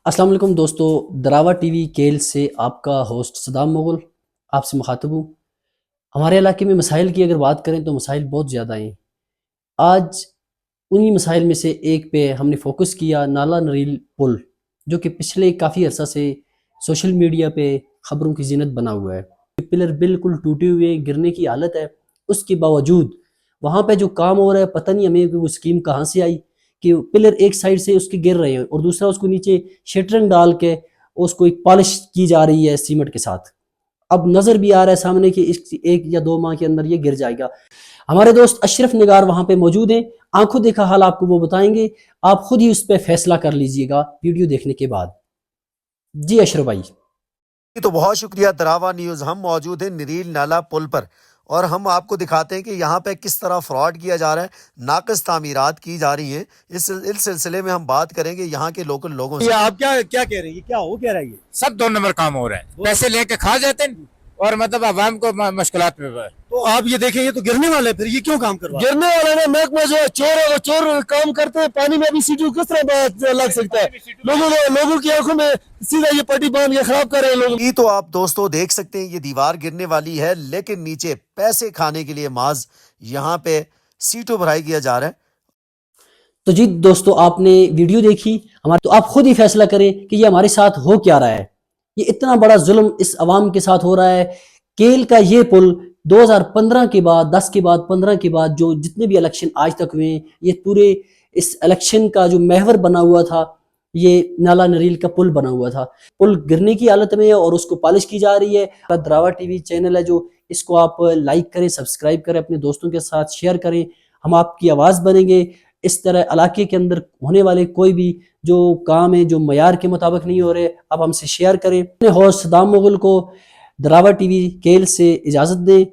السلام علیکم دوستو، دراوا ٹی وی کیل سے آپ کا ہوسٹ صدام مغل آپ سے مخاطب ہوں۔ ہمارے علاقے میں مسائل کی اگر بات کریں تو مسائل بہت زیادہ ہیں۔ آج انہی مسائل میں سے ایک پہ ہم نے فوکس کیا، نالا نریل پل، جو کہ پچھلے کافی عرصہ سے سوشل میڈیا پہ خبروں کی زینت بنا ہوا ہے۔ پلر بالکل ٹوٹے ہوئے گرنے کی حالت ہے، اس کے باوجود وہاں پہ جو کام ہو رہا ہے، پتہ نہیں ہمیں وہ اسکیم کہاں سے آئی کہ پلر ایک سائڈ سے اس کے گر رہے ہیں اور دوسرا اس کو نیچے شٹرنگ ڈال کے اس کو ایک پالش کی جا رہی ہے سیمنٹ کے ساتھ۔ اب نظر بھی آ رہا ہے سامنے کہ اس ایک یا دو ماہ کے اندر یہ گر جائے گا۔ ہمارے دوست اشرف نگار وہاں پہ موجود ہیں، آنکھوں دیکھا حال آپ کو وہ بتائیں گے، آپ خود ہی اس پہ فیصلہ کر لیجئے گا ویڈیو دیکھنے کے بعد۔ جی اشرف بھائی۔ تو بہت شکریہ دراوا نیوز۔ ہم موجود ہیں نریل نالا پل پر اور ہم آپ کو دکھاتے ہیں کہ یہاں پہ کس طرح فراڈ کیا جا رہا ہے، ناقص تعمیرات کی جا رہی ہیں۔ اس سلسلے میں ہم بات کریں گے یہاں کے لوکل لوگوں سے۔ یہ آپ کیا کہہ رہے ہیں، کیا ہو کہہ رہا ہے یہ؟ سب 2 نمبر کام ہو رہے ہیں، پیسے لے کے کھا جاتے ہیں اور مطلب عوام کو مشکلات میں تو آپ یہ دیکھیں، یہ تو گرنے والے، پھر یہ کیوں کام کروا رہے ہیں؟ گرنے والے نے محکمہ جو ہے چور کام کرتے ہیں، پانی میں بھی سیٹو کس طرح لگ سکتا ہے؟ لوگوں کی آنکھوں میں سیدھا یہ پٹی باندھ کے خراب کر رہے ہیں لوگ۔ یہ تو آپ دوستو دیکھ سکتے ہیں، یہ دیوار گرنے والی ہے لیکن نیچے پیسے کھانے کے لیے محض یہاں پہ سیٹوں بھرائی کیا جا رہا ہے۔ تو جی دوستو، آپ نے ویڈیو دیکھی ہمارے، تو آپ خود ہی فیصلہ کریں کہ یہ ہمارے ساتھ ہو کیا رہا ہے۔ یہ اتنا بڑا ظلم اس عوام کے ساتھ ہو رہا ہے۔ کیل کا یہ پل 2015 کے بعد، 10 کے بعد، 15 کے بعد جو جتنے بھی الیکشن آج تک ہوئے ہیں، یہ پورے اس الیکشن کا جو محور بنا ہوا تھا، یہ نالا نریل کا پل بنا ہوا تھا۔ پل گرنے کی حالت میں ہے اور اس کو پالش کی جا رہی ہے۔ دراوا ٹی وی چینل ہے جو، اس کو آپ لائک کریں، سبسکرائب کریں، اپنے دوستوں کے ساتھ شیئر کریں، ہم آپ کی آواز بنیں گے۔ اس طرح علاقے کے اندر ہونے والے کوئی بھی جو کام ہے جو معیار کے مطابق نہیں ہو رہے، آپ ہم سے شیئر کریں۔ اپنے ہوسٹ صدام مغل کو دراوا ٹی وی کیل سے اجازت دیں۔